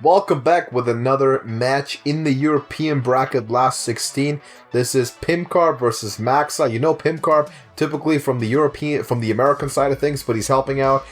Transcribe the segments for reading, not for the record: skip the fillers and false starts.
Welcome back with another match in the European bracket last 16. This is pimpkarp versus Maxah. You know pimpkarp typically from the American side of things, but he's helping out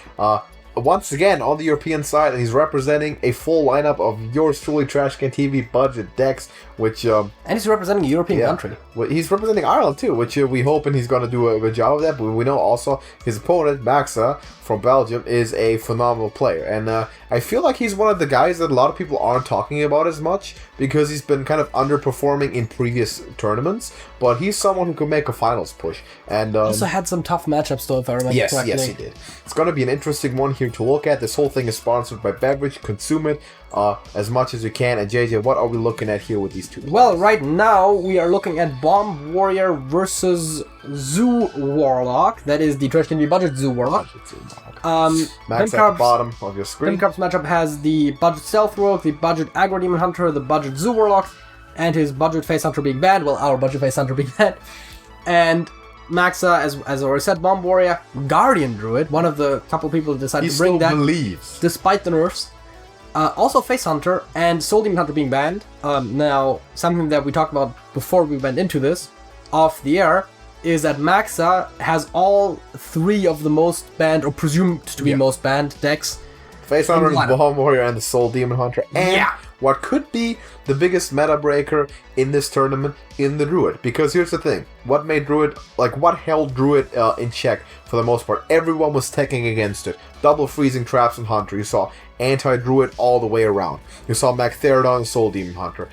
once again on the European side, and he's representing a full lineup of yours truly TrashcanTV budget decks, which and he's representing a European country. Well, he's representing Ireland too, which we hoping he's going to do a good job of that. But we know also his opponent Maxah from Belgium is a phenomenal player, and I feel like he's one of the guys that a lot of people aren't talking about as much because he's been kind of underperforming in previous tournaments. But he's someone who can make a finals push, and also had some tough matchups though, if I remember correctly. Yes, he did. It's going to be an interesting one here to look at. This whole thing is sponsored by Beverage. Consume it as much as you can. And JJ, what are we looking at here with these two players? Well, right now we are looking at Bomb Warrior versus Zoo Warlock. That is the TrashcanTV budget Zoo Warlock. Max at the bottom of your screen. Pimpkarp's matchup has the budget Stealth Rogue, the budget Aggro Demon Hunter, the budget Zoo Warlock, and his budget Face Hunter being banned. Well, our budget Face Hunter being banned. And Maxah, as already said, Bomb Warrior, Guardian Druid, one of the couple people who decided to bring that despite the nerfs. Also Face Hunter and Soul Demon Hunter being banned. Now, something that we talked about before we went into this, off the air, is that Maxah has all three of the most banned, or presumed to be most banned, decks. Face Hunter, the Bomb Warrior, and the Soul Demon Hunter. And what could be the biggest meta breaker in this tournament in the Druid. Because here's the thing. What made Druid, what held Druid in check for the most part? Everyone was teching against it. Double freezing traps and Hunter. You saw anti-Druid all the way around. You saw Magtheridon and Soul Demon Hunter.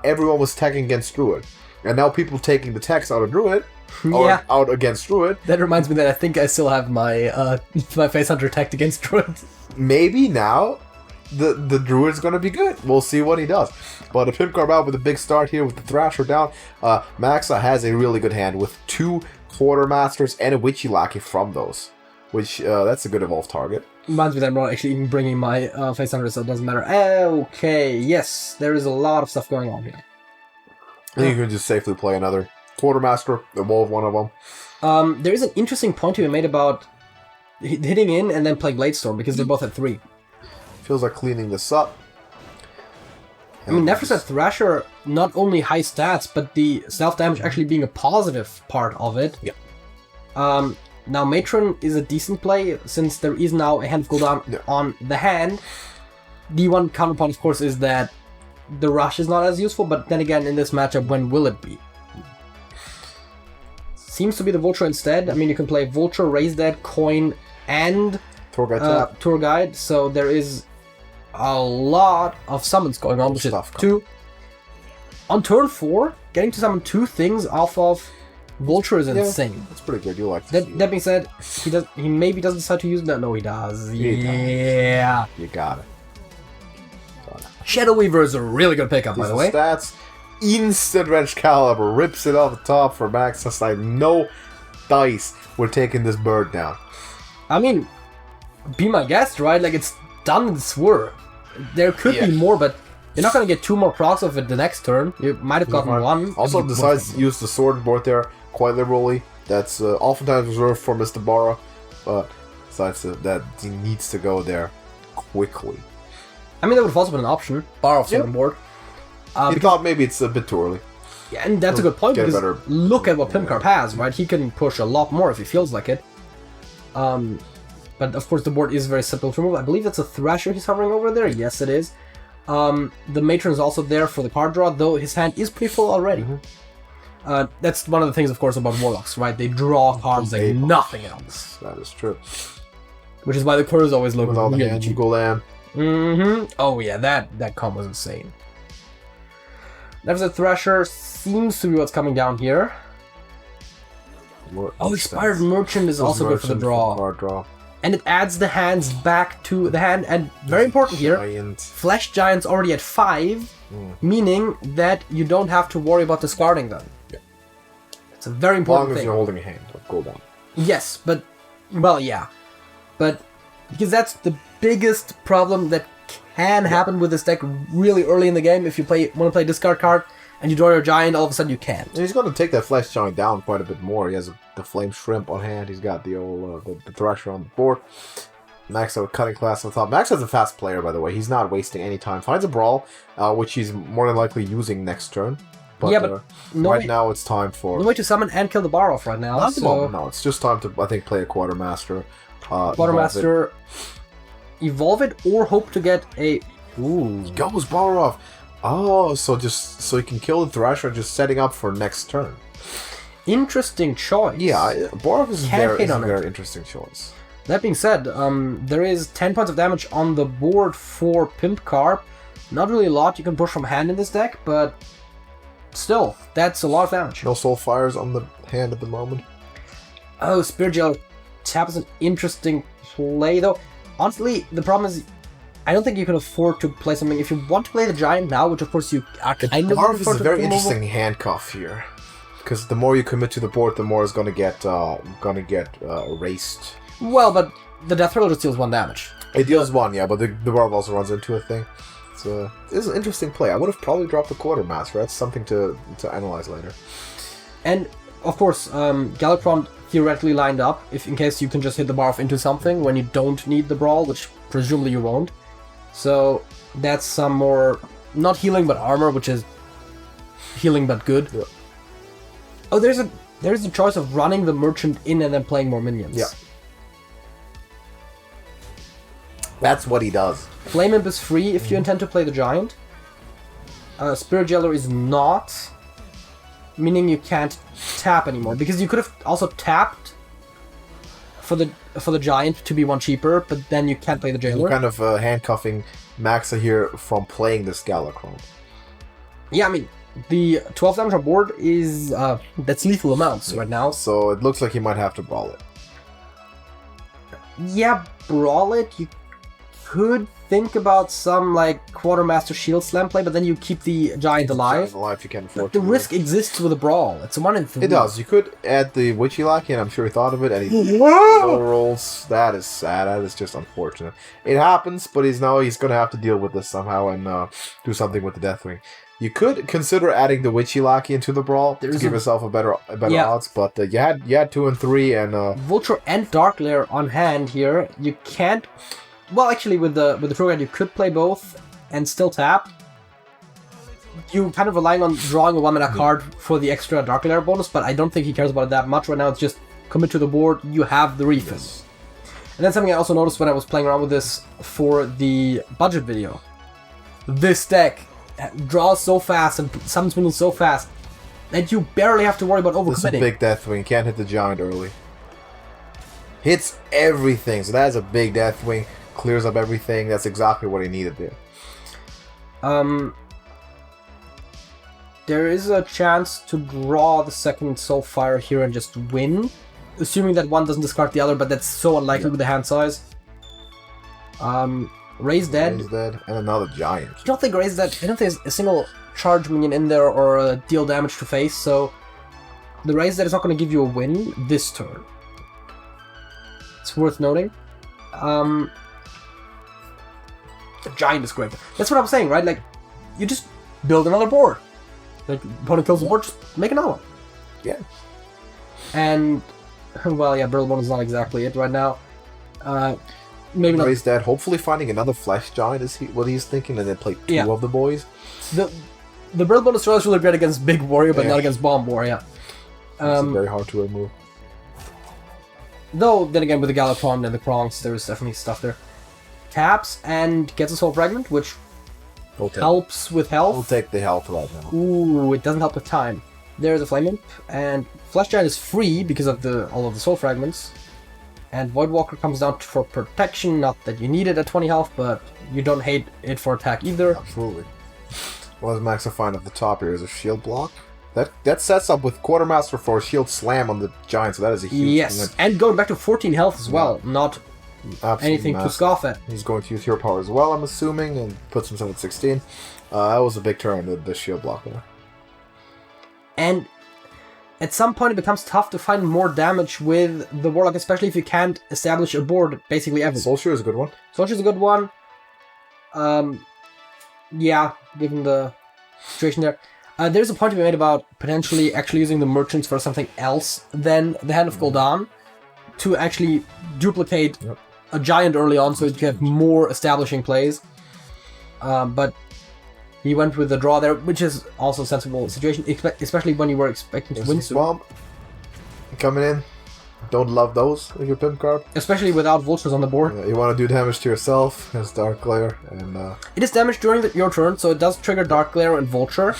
Everyone was teching against Druid. And now people taking the techs out of Druid, or out against Druid. That reminds me that I think I still have my my Face Hunter teched against Druid. Maybe now the Druid's going to be good. We'll see what he does. But a pimpkarp out with a big start here with the Thrasher down. Maxah has a really good hand with two Quartermasters and a Witchy Lackey from those. Which, that's a good evolved target. Reminds me that I'm not actually even bringing my Face Hunter, so it doesn't matter. Okay, yes, there is a lot of stuff going on here. I think you can just safely play another Quartermaster, evolve one of them. There is an interesting point to be made about hitting in and then playing Bladestorm, because they're both at 3. Feels like cleaning this up. I mean, Nephros Thrasher, not only high stats, but the self-damage actually being a positive part of it. Yeah. Now, Matron is a decent play, since there is now a hand of cooldown on the hand. The one counterpoint, of course, is that the Rush is not as useful, but then again, in this matchup, when will it be? Seems to be the Vulture instead. I mean, you can play Vulture, Raise That, Coin, and Tour Guide, so there is a lot of summons going on, which is two. On turn 4, getting to summon 2 things off of Vulture is insane. That's pretty good. You like that. That being said, he maybe doesn't decide to use that. No, he does. You got it. Shadow Weaver is a really good pickup, by the way. Stats, instant Wrench Caliber, rips it off the top for Max. It's like, no dice, we're taking this bird down. I mean, be my guest, right? Like, it's done and swore. There could be more, but you're not going to get 2 more procs of it the next turn. You might have gotten 1. Also decides to use the sword board there quite liberally. That's oftentimes reserved for Mr. Barra, but decides that he needs to go there quickly. I mean, that would have also been an option. Bar off sword board. He thought maybe it's a bit too early. Yeah, and that's a good point, because look at what pimpkarp has, right? He can push a lot more if he feels like it. But of course the board is very simple to remove. I believe that's a Thrasher he's hovering over there. Yes, it is. The Matron is also there for the card draw, though his hand is pretty full already. That's one of the things, of course, about Warlocks, right? They draw cards like nothing else. That is true. Which is why the curves always look really cheap. Oh yeah, that combo was insane. There's a Thrasher, seems to be what's coming down here. Expired Merchant is also good for the draw. And it adds the hands back to the hand, and very important here, Flesh Giant's already at 5, meaning that you don't have to worry about discarding them. Yeah. It's a very important thing. As long as you're holding a hand, go down. Yes, but, well, yeah. But, because that's the biggest problem that can happen with this deck really early in the game. If you want to play discard card, and you draw your Giant, all of a sudden you can't. And he's going to take that Flesh Giant down quite a bit more. He has the Flame Shrimp on hand. He's got the old the Thrasher on the board. Maxah with cutting class on top. Maxah's a fast player, by the way. He's not wasting any time. Finds a brawl, which he's more than likely using next turn. But, right now it's time for... No way to summon and kill the bar off right now. Not the moment, no. It's just time to, I think, play a Quartermaster. Quartermaster, evolve it, or hope to get a... Ooh. He goes bar off. Oh, so you can kill the Thrasher just setting up for next turn. Interesting choice. Yeah, Borov is a very interesting choice. That being said, there is 10 points of damage on the board for pimpkarp. Not really a lot you can push from hand in this deck, but still, that's a lot of damage. No Soul Fires on the hand at the moment. Oh, Spirit Jailer Tap is an interesting play, though. Honestly, the problem is, I don't think you can afford to play something. If you want to play the Giant now, which of course you are kind of... Borov is a very interesting handcuff here. Because the more you commit to the board, the more it's gonna get erased. Well, but the Death Rattle just deals 1 damage. It deals 1, yeah, but the Borov also runs into a thing. So this is an interesting play. I would have probably dropped the Quartermaster. That's something to analyze later. And of course, Galakrond theoretically lined up, if in case you can just hit the Borov into something when you don't need the Brawl, which presumably you won't. So that's some more not healing but armor, which is healing but good. Yeah. Oh, there's a choice of running the Merchant in and then playing more minions. Yeah. That's what he does. Flame Imp is free if you intend to play the Giant. Spirit Jailer is not, meaning you can't tap anymore, because you could have also tapped for the Giant to be 1 cheaper, but then you can't play the Jailer. You're kind of handcuffing Maxah here from playing this Galakrond. Yeah, I mean, the 12 damage on board is that's lethal amounts right now. So it looks like he might have to brawl it. Yeah, brawl it. You could think about some like Quartermaster Shield Slam play, but then you keep the Giant alive. You can't afford the risk exists with a brawl. It's a 1 in 3. It does. You could add the Witchy Lackey, and I'm sure he thought of it, and he rolls. That is sad. That is just unfortunate. It happens, but he's going to have to deal with this somehow and do something with the Deathwing. You could consider adding the Witchy Lackey into the brawl to give yourself a better odds, but you had 2 and 3 and Vulture and Dark Lair on hand here. You can't. Well, actually, with the program, you could play both and still tap. You kind of relying on drawing a 1-mana card for the extra Dark Lair bonus, but I don't think he cares about it that much right now. It's just commit to the board. You have the refill. Yes. And then something I also noticed when I was playing around with this for the budget video. This deck draws so fast and summons minions so fast that you barely have to worry about overcommitting. This is a big Deathwing. Can't hit the Giant early. Hits everything. So that is a big Deathwing. Clears up everything. That's exactly what he needed there. There is a chance to draw the second Soulfire here and just win, assuming that one doesn't discard the other, but that's so unlikely with the hand size. Raise Dead. Raise Dead, and another Giant. I don't think Raise Dead. I don't think there's a single charge minion in there or deal damage to face, so the Raise Dead is not going to give you a win this turn. It's worth noting. The Giant is great. That's what I'm saying, right? Like, you just build another board. Like, opponent kills the board, just make another one. Yeah. And, well, yeah, Burl Bone is not exactly it right now. Maybe not. Raise Dead, hopefully finding another Flesh Giant is what he's thinking, and then play 2 of the boys. The Burl Bone is really great against Big Warrior, but not against Bomb Warrior. It's very hard to remove. Though, then again, with the Galakrond and the Krongs, there's definitely stuff there. Taps and gets a Soul Fragment, which helps with health. We'll take the health right now. Ooh, it doesn't help with time. There's a Flame Imp, and Flesh Giant is free because of all of the Soul Fragments. And Voidwalker comes down for protection, not that you need it at 20 health, but you don't hate it for attack either. Absolutely. What does Maxah find at the top here? Is a shield block? That sets up with Quartermaster for a shield slam on the Giant, so that is a huge win. And going back to 14 health as well, not anything to scoff at. He's going to use Hero Power as well, I'm assuming, and puts himself at 16. That was a big turn, the shield block there. And at some point it becomes tough to find more damage with the Warlock, especially if you can't establish a board basically ever. Soulshear is a good one. Soulshear is a good one. Yeah, given the situation there. There's a point to be made about potentially actually using the Merchants for something else than the Hand of Gul'dan to actually duplicate a giant early on, so you have more establishing plays. But he went with the draw there, which is also a sensible situation, especially when you were expecting to win soon. Bomb coming in. Don't love those with your pimpkarp. Especially without vultures on the board. You want to do damage to yourself as Dark Glare, and it is damage during your turn, so it does trigger Dark Glare and Vulture,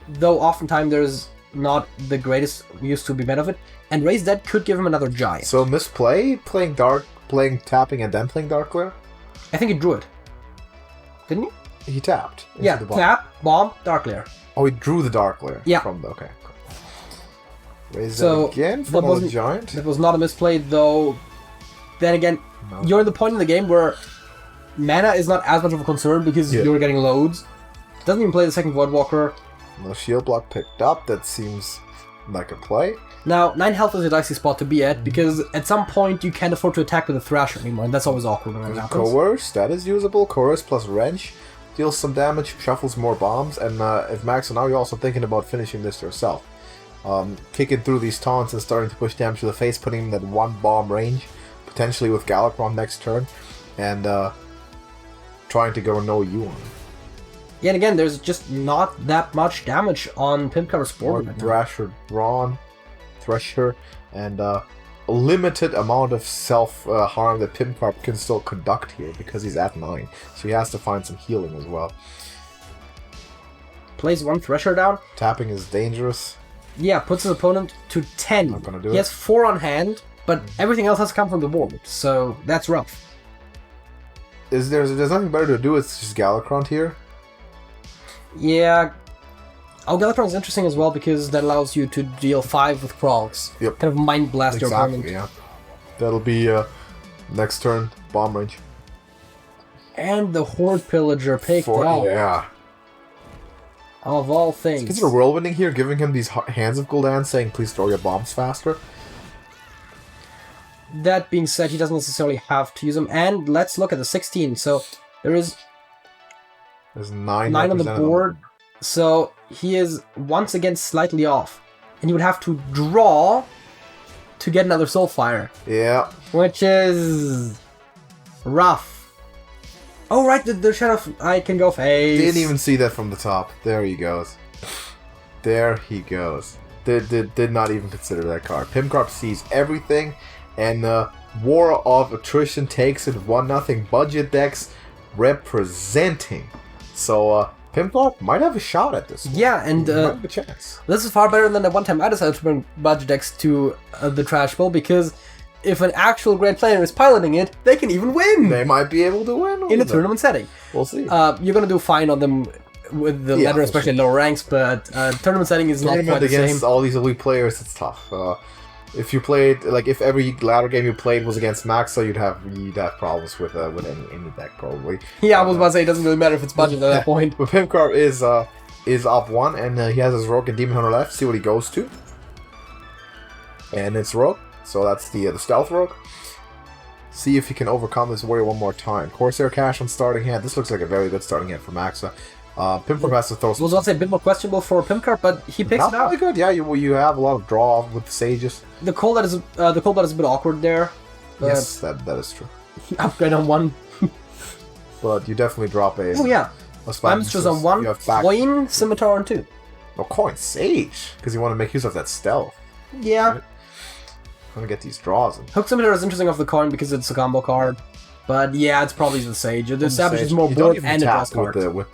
though oftentimes there's not the greatest use to be made of it. And Raise Dead could give him another giant. So misplay playing tapping and then playing Dark Glare. I think he drew it, didn't he? He tapped. Yeah, tap, bomb, Dark Glare. Oh, he drew the Dark Glare. Yeah. From the okay. Raise So, that again for another giant. That was not a misplay, though. Then again, you're in the point in the game where mana is not as much of a concern because you're getting loads. Doesn't even play the second Voidwalker. No shield block picked up. That seems like a play. Now, 9 health is a dicey spot to be at because at some point you can't afford to attack with a Thrasher anymore, and that's always awkward when that happens. Coerce, that is usable. Coerce plus Wrench deals some damage, shuffles more bombs, and if Maxah, now you're also thinking about finishing this yourself. Kicking through these taunts and starting to push damage to the face, putting him in that 1 bomb range, potentially with Galakron next turn, and trying to go no you on him. Yeah, and again, there's just not that much damage on Pimpkarp's board right now. Thresher, and a limited amount of self-harm that Pimpkarp can still conduct here because he's at 9, so he has to find some healing as well. Plays 1 Thresher down. Tapping is dangerous. Yeah, puts his opponent to 10. Not gonna do he has 4 on hand, but everything else has come from the board, so that's rough. There's nothing better to do, it's just Galakron here. Yeah. Oh, Galakron is interesting as well because that allows you to deal 5 with Krogs. Yep. Kind of mind blast your opponent. Yeah. That'll be next turn, bomb range. And the Horde Pillager picked out. Yeah. Of all things. Consider whirlwinding here, giving him these hands of Gul'dan, saying please throw your bombs faster. That being said, he doesn't necessarily have to use them. And let's look at the 16. So there's 9 on the board. So he is once again slightly off. And you would have to draw to get another Soulfire. Yeah. Which is rough. Oh, right, the Shadow I can go face. Didn't even see that from the top. There he goes. There he goes. Did not even consider that card. Pimpkarp sees everything, and War of Attrition takes it 1-0. Budget decks representing. So Pimpkarp might have a shot at this one. Yeah, and might have a chance. This is far better than the one time I decided to bring budget decks to the Trash Bowl, because if an actual great player is piloting it, they can even win! They might be able to win in a tournament setting. We'll see. You're gonna do fine on them with the ladder, especially lower ranks, but tournament setting is not quite the same. Against all these elite players, it's tough. If you played, like, if every ladder game you played was against Maxah, you'd have problems with any deck probably. Yeah, I was about to say it doesn't really matter if it's budget at that point. But Pimpkarp is up 1, and he has his Rogue and Demon Hunter left. See what he goes to. And it's Rogue, so that's the Stealth Rogue. See if he can overcome this warrior one more time. Corsair Cash on starting hand. This looks like a very good starting hand for Maxah. Pimpkarp has to throw some... I was going to say a bit more questionable for Pimpkarp, but he picks it up. Really good, yeah. You have a lot of draw with the Sages. The Cold Blood is a bit awkward there. Yes, that is true. Upgrade on 1. But you definitely drop a... Oh yeah. Mistress on 1, Coin, Scimitar on 2. No, Coin Sage, because you want to make use of that stealth. Yeah. Right? I'm going to get these draws in. Hook Scimitar is interesting off the Coin because it's a combo card. But yeah, it's probably the Sage. It establishes more board and a draw card. With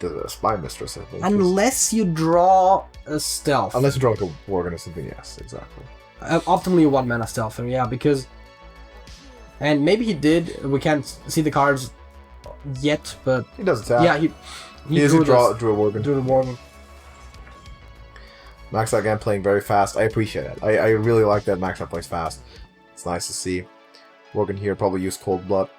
the Spy Mistress, I think. Unless you draw a Stealth. Unless you draw like a Worgen or something, yes, exactly. Optimally a 1-mana Stealth, yeah, because... And maybe he did, we can't see the cards yet, but... He does attack. Yeah, he drew a Worgen. Drew the Worgen. Maxah again playing very fast. I appreciate it. I really like that Maxah plays fast. It's nice to see. Worgen here probably use Cold Blood.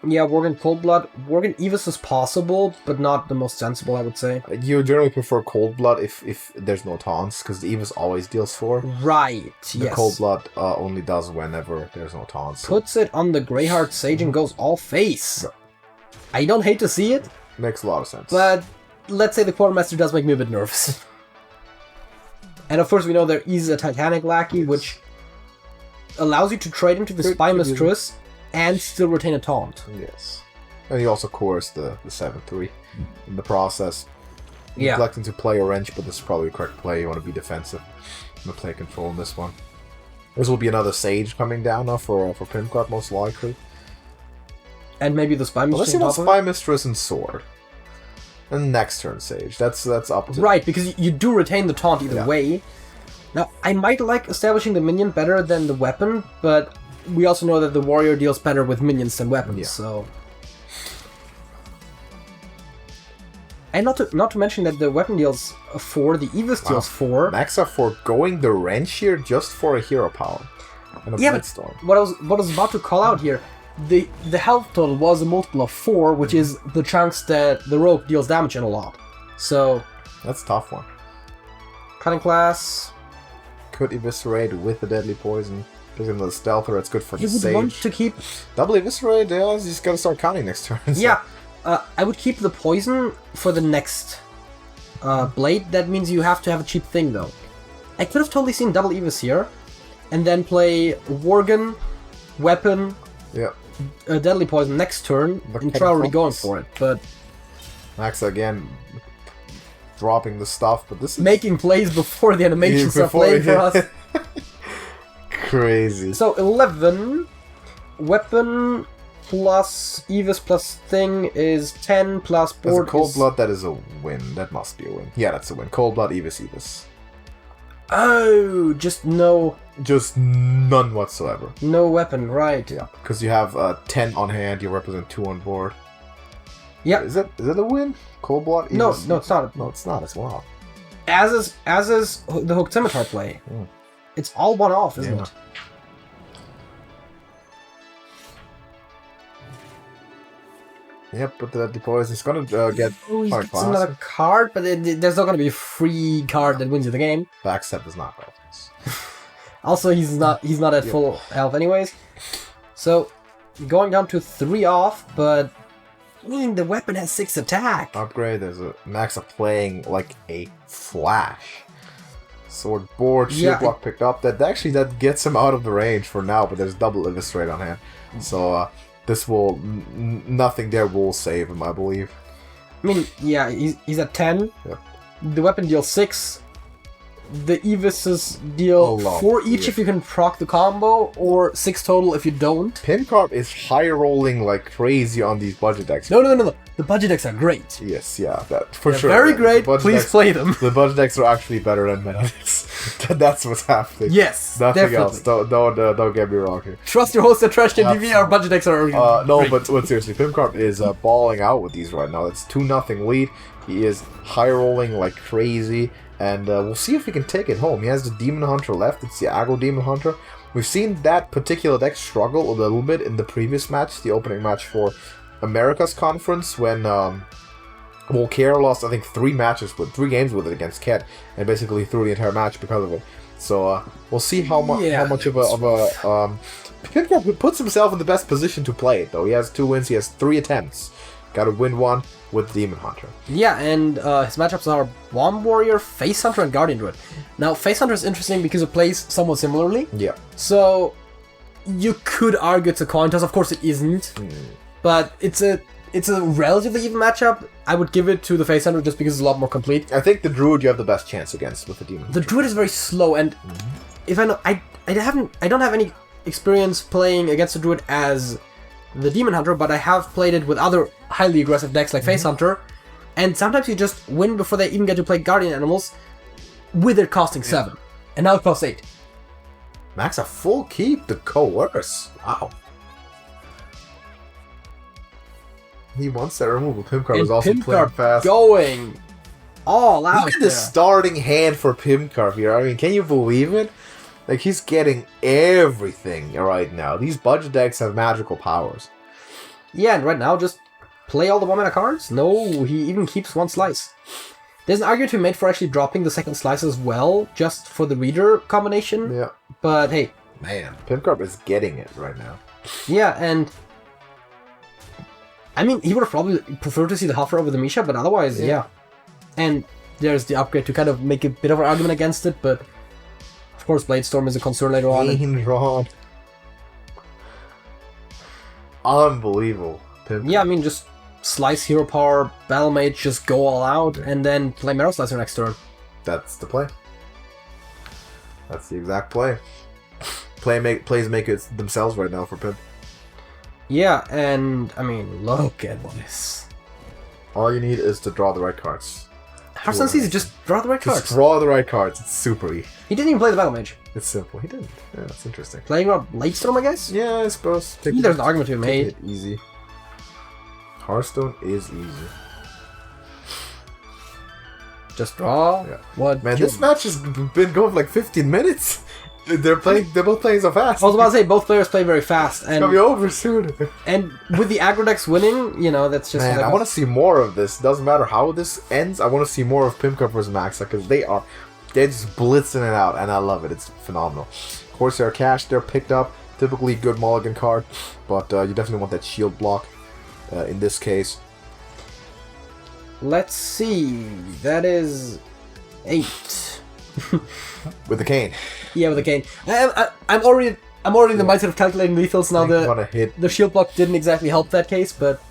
Yeah, Worgen Cold Blood. Worgen Evis is possible, but not the most sensible, I would say. You generally prefer Cold Blood if there's no taunts, because the Evis always deals 4. Right, the Cold Blood only does whenever there's no taunts. So. Puts it on the Greyheart Sage and goes all face. Yeah. I don't hate to see it. Makes a lot of sense. But let's say the Quartermaster does make me a bit nervous. And of course we know there is a Titanic Lackey, which... allows you to trade into the Spy Mistress and still retain a taunt. Yes. And you also coerce the 7-3 in the process. Yeah. Neglecting to play a wrench, but this is probably the correct play. You want to be defensive. I'm going to play control in this one. This will be another Sage coming down now for pimpkarp, most likely. And maybe the Spy Mistress. Let's see Spy Mistress and Sword. And next turn Sage. That's up to... Right, because you do retain the taunt either way. Now, I might like establishing the minion better than the weapon, but we also know that the warrior deals better with minions than weapons, so... And not to mention that the weapon deals 4, the Evis deals 4. Maxah foregoing the wrench here just for a hero power. And a Blitestorm. What I was about to call out here, the health total was a multiple of 4, which is the chance that the rogue deals damage in a lot. So... That's a tough one. Cutting class... Could eviscerate with the deadly poison. Because in the stealther, it's good for the Sage. You would want to keep... Double eviscerate, yeah, you just gotta start counting next turn. So. Yeah, I would keep the poison for the next blade. That means you have to have a cheap thing, though. I could have totally seen double Evis here, and then play Worgen, Weapon, Deadly Poison next turn, and try already going for it, but... Maxah again, dropping the stuff, but this is... Making plays before the animations are playing for us. Crazy. So 11, Weapon plus Evis plus Thing is 10 plus board. As a Cold Blood, that is a win. That must be a win. Yeah, that's a win. Cold Blood, Evis. Oh, just no... Just none whatsoever. No weapon, right. Yeah, because you have 10 on hand, you represent 2 on board. Yeah. Is it a win? Cold Blood? No, it's not. No, it's not as well. As is the Hooked Scimitar play. It's all one off, isn't it? Yep, but the poison is gonna get hard class. Another card, but there's not gonna be a free card that wins you the game. Backstep does not help us. Also, he's not at full health anyways. So going down to 3 off, but the weapon has 6 attack. Upgrade. There's a Maxah playing like a flash. Sword board, shield block picked up. That gets him out of the range for now, but there's double eviscerate on hand. So this will nothing there will save him, I believe. I mean, yeah, he's at 10. Yep. The weapon deals 6. The Evises deal 4 each if you can proc the combo, or 6 total if you don't. Pimpkarp is high rolling like crazy on these budget decks. No. The budget decks are great. Yes, yeah, that for sure. Very great. Please play them. The budget decks are actually better than meta decks. That's what's happening. Yes, nothing definitely. else. Don't get me wrong here. Trust your host at TrashcanTV. Our budget decks are no, great. but seriously, Pimpkarp is balling out with these right now. It's 2-0 lead. He is high rolling like crazy. And we'll see if he can take it home. He has the Demon Hunter left. It's the aggro Demon Hunter. We've seen that particular deck struggle a little bit in the previous match, the opening match for America's Conference, when Volcare lost, I think, 3 games with it against Ket, and basically threw the entire match because of it. So we'll see how much of a Pimpkarp puts himself in the best position to play it, though. He has 2 wins. He has 3 attempts. Got to win 1 with Demon Hunter. Yeah, and his matchups are Bomb Warrior, Face Hunter, and Guardian Druid. Now, Face Hunter is interesting because it plays somewhat similarly. Yeah. So, you could argue it's a coin toss. Of course it isn't. But it's a relatively even matchup. I would give it to the Face Hunter just because it's a lot more complete. I think the Druid you have the best chance against with the Demon Hunter. The Druid is very slow, and if I know, I don't have any experience playing against the Druid as the Demon Hunter, but I have played it with other highly aggressive decks like Face Hunter, and sometimes you just win before they even get to play Guardian Animals, with it costing 7, and now it costs 8. Maxah full keep to coerce. Wow. He wants that removal. Pimpkarp is also playing fast. Going all out. Look at the starting hand for Pimpkarp here. I mean, can you believe it? Like, he's getting everything right now. These budget decks have magical powers. Yeah, and right now, just play all the 1-mana cards? No, he even keeps 1 slice. There's an argument to be made for actually dropping the 2nd slice as well, just for the reader combination. Yeah. But hey. Man, Pimpkarp is getting it right now. Yeah, and I mean, he would have probably preferred to see the Huffer over the Misha, but otherwise, yeah. And there's the upgrade to kind of make a bit of an argument against it, but of course, Bladestorm is a concern later on. Drawn. unbelievable. Pimp. Yeah, I mean, just slice hero power, battle mage, just go all out, and then play Marrow Slicer next turn. That's the play. That's the exact play. Plays make it themselves right now for Pimp. Yeah, and I mean, look at this. All you need is to draw the right cards. Hearthstone's easy, just draw the right cards. Just draw the right cards. It's super easy. He didn't even play the battle mage. It's simple. He didn't. Yeah, that's interesting. Playing around late storm, I guess? Yeah, I suppose. There's an argument to be made. It easy. Hearthstone is easy. Just draw. Yeah. What? Man, this match has been going for like 15 minutes. They're both playing so fast. I was about to say both players play very fast, and it's gonna be over soon. And with the aggro decks winning, you know, that's just. Man, like I want to see more of this. Doesn't matter how this ends. I want to see more of pimpkarp versus Maxah because they're just blitzing it out, and I love it. It's phenomenal. Corsair Cash, they're picked up. Typically good mulligan card, but you definitely want that shield block. In this case, let's see. That is 8. with the cane. Yeah, with the cane. I'm already in the mindset of calculating lethals now. The shield block didn't exactly help that case, but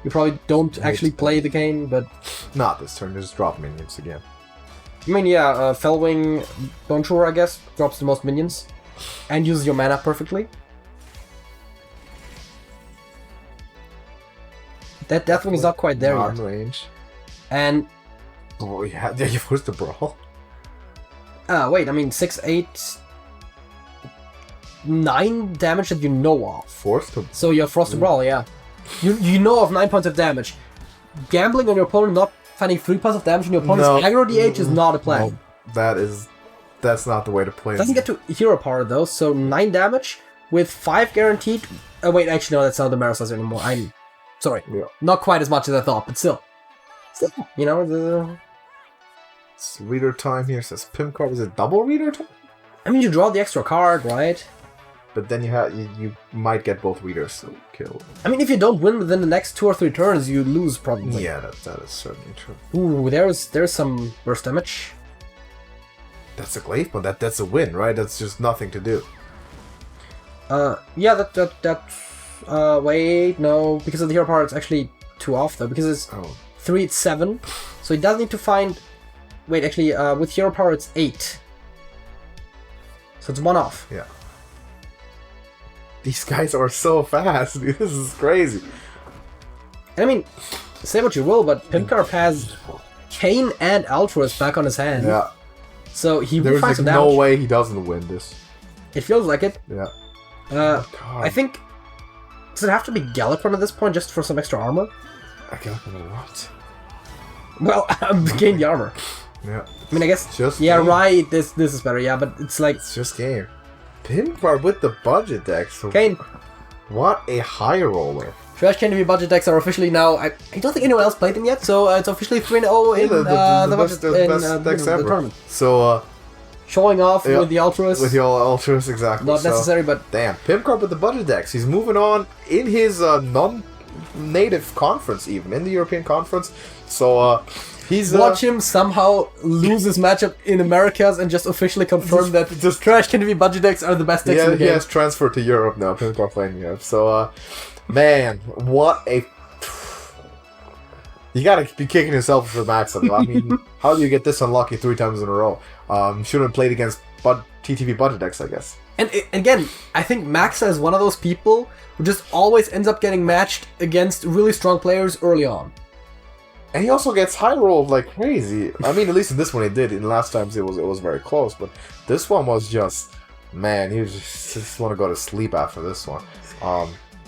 you probably don't actually play the cane. But not this turn. Just drop minions again. I mean, yeah, Fellwing Bonjour, I guess, drops the most minions and uses your mana perfectly. That Deathwing is not quite there yet. Range. And oh yeah, you forced the brawl. Wait, I mean 6, 8, 9 damage that you know of. Forced to. So you have Frost to Brawl, yeah. You know of 9 points of damage. Gambling on your opponent, not finding 3 points of damage on your opponent's aggro DH is not a plan. No, that's not the way to play. It doesn't get to hero power though, so 9 damage with 5 guaranteed. Wait, actually no, that's not the Marrow Slicer anymore. I'm sorry, not quite as much as I thought, but still, you know. It's reader time here. Says pimpkarp. Is it double reader time? I mean, you draw the extra card, right? But then you might get both readers killed. I mean, if you don't win within the next 2 or 3 turns, you lose probably. Yeah, that is certainly true. Ooh, there's some burst damage. That's a glaive, but that's a win, right? That's just nothing to do. Yeah, wait, no, because of the hero power, it's actually 2 off though. Because it's 3, it's 7, so he does need to find. Wait, actually, with hero power, it's 8. So it's 1 off. Yeah. These guys are so fast. This is crazy. And I mean, say what you will, but pimpkarp has Kane and Altruist back on his hand. Yeah. So he will find some damage. There's no way he doesn't win this. It feels like it. Yeah. I think. Does it have to be Gallopron at this point just for some extra armor? I can't remember what. Well, gain the armor. Yeah. I mean, I guess. Just yeah, game. right. This is better. Yeah, but it's like. It's just game. Pimpkarp with the budget deck. So Kane. What a high roller. TrashcanTV budget decks are officially now. I don't think anyone else played them yet, so it's officially 3-0 in the best decks ever. tournament. So showing off with the Altruist. With the Altruist, exactly. Not necessary, but damn, Pimpkarp with the budget decks. He's moving on in his non-native conference, even in the European conference. So he's watch him somehow lose his matchup in Americas and just officially confirm that TrashcanTV budget decks are the best decks in the game. He has transferred to Europe now. Pimpkarp playing Europe. So man, what a. You gotta be kicking yourself for Maxah. I mean, how do you get this unlucky 3 times in a row? Shouldn't have played against TTV budget decks, I guess. And again, I think Maxah is one of those people who just always ends up getting matched against really strong players early on. And he also gets high rolled like crazy. I mean, at least in this one he did. In last times it was very close, but this one was just, man, he was just want to go to sleep after this one.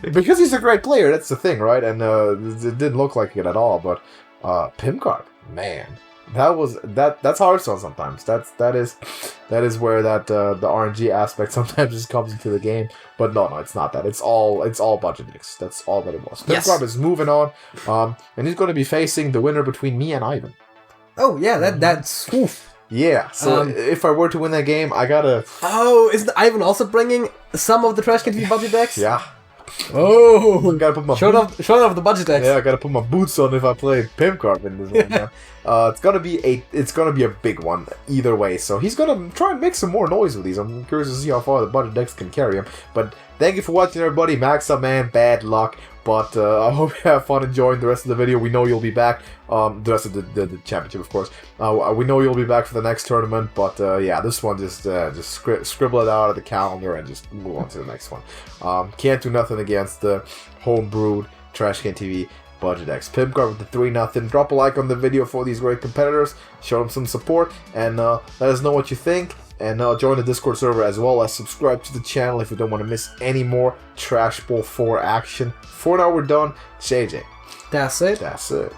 Because he's a great player, that's the thing, right? And it didn't look like it at all. But Pimpkarp, man, that's Hearthstone sometimes. That is where the RNG aspect sometimes just comes into the game. But no, it's not that. It's all budget decks. That's all that it was. Pimpkarp is moving on, and he's going to be facing the winner between me and Ivan. Oh yeah, that's oof. Yeah. So if I were to win that game, I gotta. Oh, isn't Ivan also bringing some of the TrashcanTV budget decks? Yeah. Oh, gotta put my showing off the budget decks. Yeah, I gotta put my boots on if I play Pimpkarp in this one. Yeah. It's gonna be a big one either way. So he's gonna try and make some more noise with these. I'm curious to see how far the budget decks can carry him. But Thank you for watching, everybody. Maxah, man, bad luck. But I hope you have fun enjoying the rest of the video. We know you'll be back. The rest of the championship, of course. We know you'll be back for the next tournament. But yeah, this one just scribble it out of the calendar and just move on to the next one. Can't do nothing against the homebrewed TrashcanTV Budget X Pimpkarp with the 3-0. Drop a like on the video for these great competitors. Show them some support and let us know what you think. And join the Discord server as well as subscribe to the channel if you don't want to miss any more Trash Bowl 4 action. For now, we're done. JJ. That's it. That's it.